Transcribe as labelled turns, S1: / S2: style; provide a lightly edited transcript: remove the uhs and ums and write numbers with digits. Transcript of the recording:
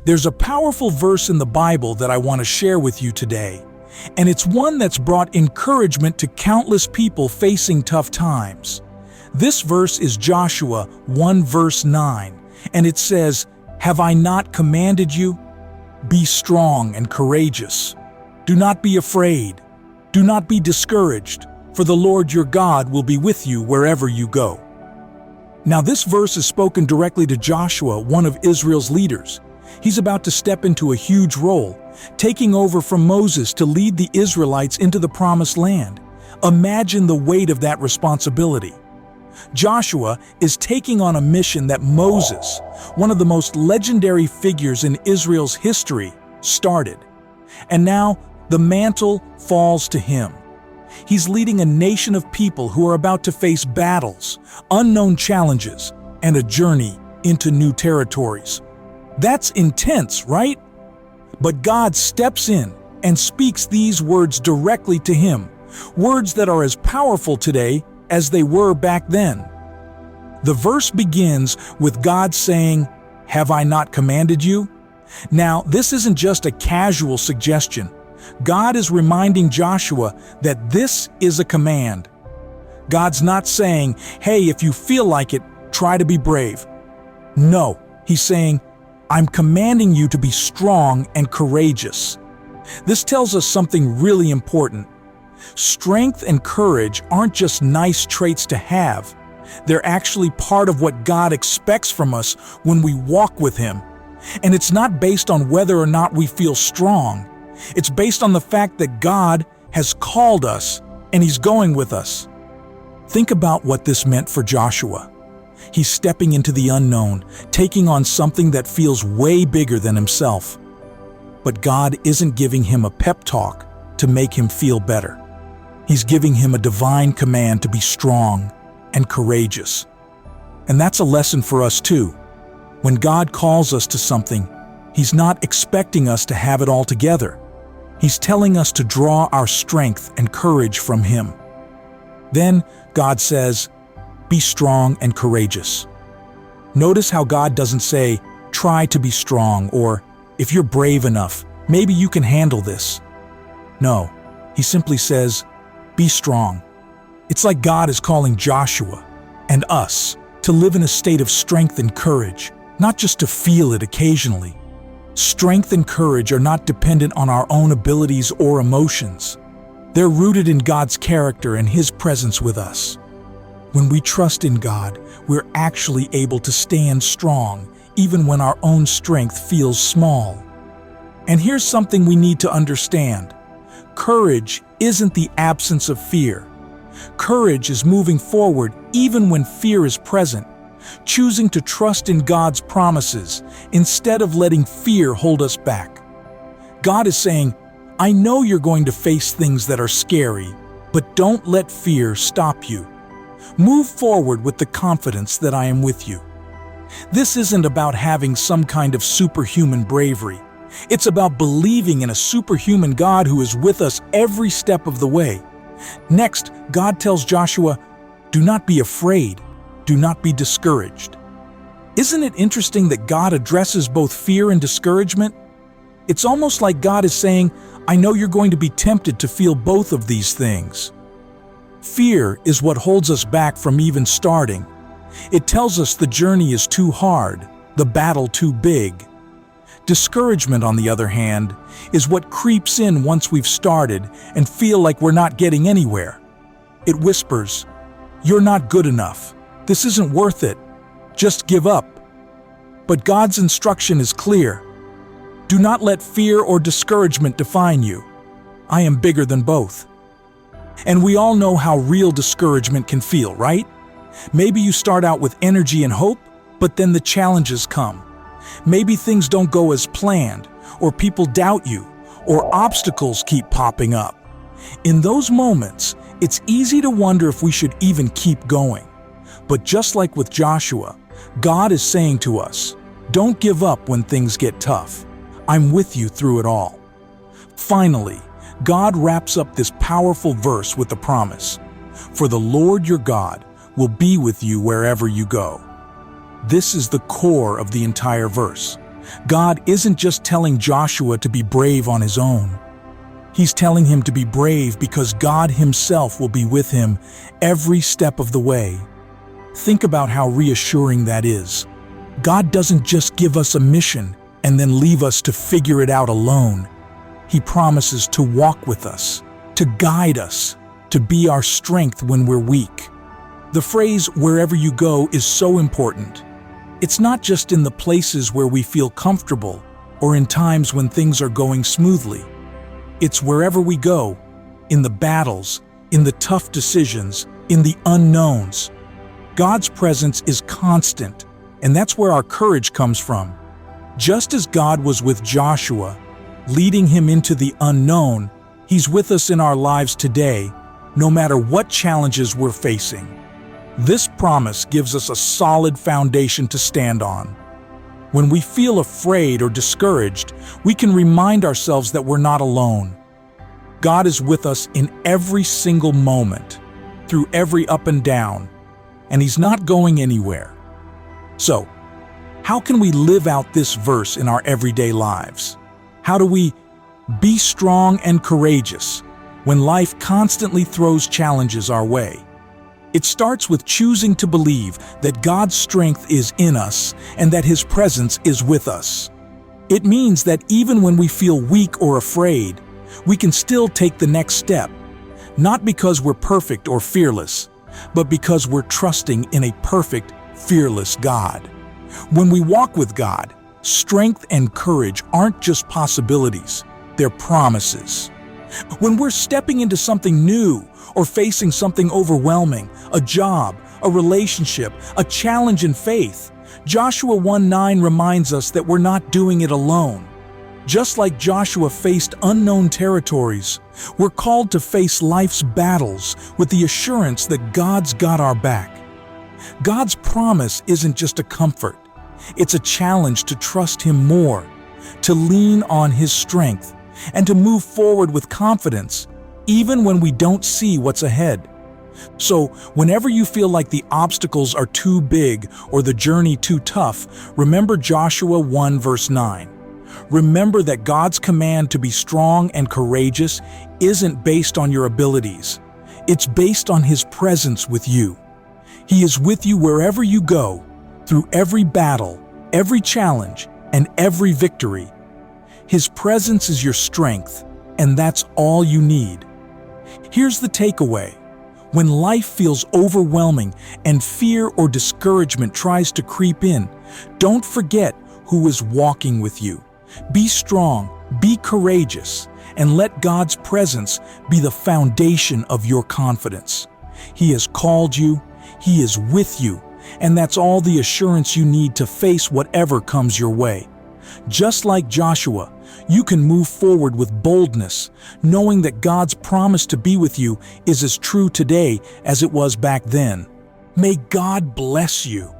S1: There's a powerful verse in the Bible that I want to share with you today, and it's one that's brought encouragement to countless people facing tough times. This verse is Joshua 1 verse 9, and it says, "Have I not commanded you? Be strong and courageous. Do not be afraid. Do not be discouraged, for the Lord your God will be with you wherever you go." Now this verse is spoken directly to Joshua, one of Israel's leaders. He's about to step into a huge role, taking over from Moses to lead the Israelites into the Promised Land. Imagine the weight of that responsibility. Joshua is taking on a mission that Moses, one of the most legendary figures in Israel's history, started. And now the mantle falls to him. He's leading a nation of people who are about to face battles, unknown challenges, and a journey into new territories. That's intense, right? But God steps in and speaks these words directly to him, words that are as powerful today as they were back then. The verse begins with God saying, "Have I not commanded you?" Now, this isn't just a casual suggestion. God is reminding Joshua that this is a command. God's not saying, "Hey, if you feel like it, try to be brave." No, he's saying, "I'm commanding you to be strong and courageous." This tells us something really important. Strength and courage aren't just nice traits to have. They're actually part of what God expects from us when we walk with Him. And it's not based on whether or not we feel strong. It's based on the fact that God has called us and He's going with us. Think about what this meant for Joshua. He's stepping into the unknown, taking on something that feels way bigger than himself. But God isn't giving him a pep talk to make him feel better. He's giving him a divine command to be strong and courageous. And that's a lesson for us too. When God calls us to something, He's not expecting us to have it all together. He's telling us to draw our strength and courage from Him. Then God says, "Be strong and courageous." Notice how God doesn't say, "Try to be strong," or "If you're brave enough, maybe you can handle this." No, He simply says, "Be strong." It's like God is calling Joshua and us to live in a state of strength and courage, not just to feel it occasionally. Strength and courage are not dependent on our own abilities or emotions. They're rooted in God's character and His presence with us. When we trust in God, we're actually able to stand strong, even when our own strength feels small. And here's something we need to understand. Courage isn't the absence of fear. Courage is moving forward even when fear is present, choosing to trust in God's promises instead of letting fear hold us back. God is saying, "I know you're going to face things that are scary, but don't let fear stop you. Move forward with the confidence that I am with you." This isn't about having some kind of superhuman bravery. It's about believing in a superhuman God who is with us every step of the way. Next, God tells Joshua, "Do not be afraid. Do not be discouraged." Isn't it interesting that God addresses both fear and discouragement? It's almost like God is saying, "I know you're going to be tempted to feel both of these things." Fear is what holds us back from even starting. It tells us the journey is too hard, the battle too big. Discouragement, on the other hand, is what creeps in once we've started and feel like we're not getting anywhere. It whispers, "You're not good enough. This isn't worth it. Just give up." But God's instruction is clear. Do not let fear or discouragement define you. I am bigger than both. And we all know how real discouragement can feel, right? Maybe you start out with energy and hope, but then the challenges come. Maybe things don't go as planned, or people doubt you, or obstacles keep popping up. In those moments, it's easy to wonder if we should even keep going. But just like with Joshua, God is saying to us, don't give up when things get tough. I'm with you through it all. Finally, God wraps up this powerful verse with the promise, "For the Lord your God will be with you wherever you go." This is the core of the entire verse. God isn't just telling Joshua to be brave on his own. He's telling him to be brave because God himself will be with him every step of the way. Think about how reassuring that is. God doesn't just give us a mission and then leave us to figure it out alone. He promises to walk with us, to guide us, to be our strength when we're weak. The phrase, "wherever you go," is so important. It's not just in the places where we feel comfortable or in times when things are going smoothly. It's wherever we go, in the battles, in the tough decisions, in the unknowns. God's presence is constant, and that's where our courage comes from. Just as God was with Joshua, leading him into the unknown, He's with us in our lives today, no matter what challenges we're facing. This promise gives us a solid foundation to stand on. When we feel afraid or discouraged, we can remind ourselves that we're not alone. God is with us in every single moment, through every up and down, and He's not going anywhere. So, how can we live out this verse in our everyday lives? How do we be strong and courageous when life constantly throws challenges our way? It starts with choosing to believe that God's strength is in us and that His presence is with us. It means that even when we feel weak or afraid, we can still take the next step, not because we're perfect or fearless, but because we're trusting in a perfect, fearless God. When we walk with God, strength and courage aren't just possibilities, they're promises. When we're stepping into something new or facing something overwhelming, a job, a relationship, a challenge in faith, Joshua 1:9 reminds us that we're not doing it alone. Just like Joshua faced unknown territories, we're called to face life's battles with the assurance that God's got our back. God's promise isn't just a comfort, it's a challenge to trust Him more, to lean on His strength, and to move forward with confidence, even when we don't see what's ahead. So, whenever you feel like the obstacles are too big or the journey too tough, remember Joshua 1 verse 9. Remember that God's command to be strong and courageous isn't based on your abilities. It's based on His presence with you. He is with you wherever you go, through every battle, every challenge, and every victory. His presence is your strength, and that's all you need. Here's the takeaway. When life feels overwhelming and fear or discouragement tries to creep in, don't forget who is walking with you. Be strong, be courageous, and let God's presence be the foundation of your confidence. He has called you, He is with you, and that's all the assurance you need to face whatever comes your way. Just like Joshua, you can move forward with boldness, knowing that God's promise to be with you is as true today as it was back then. May God bless you.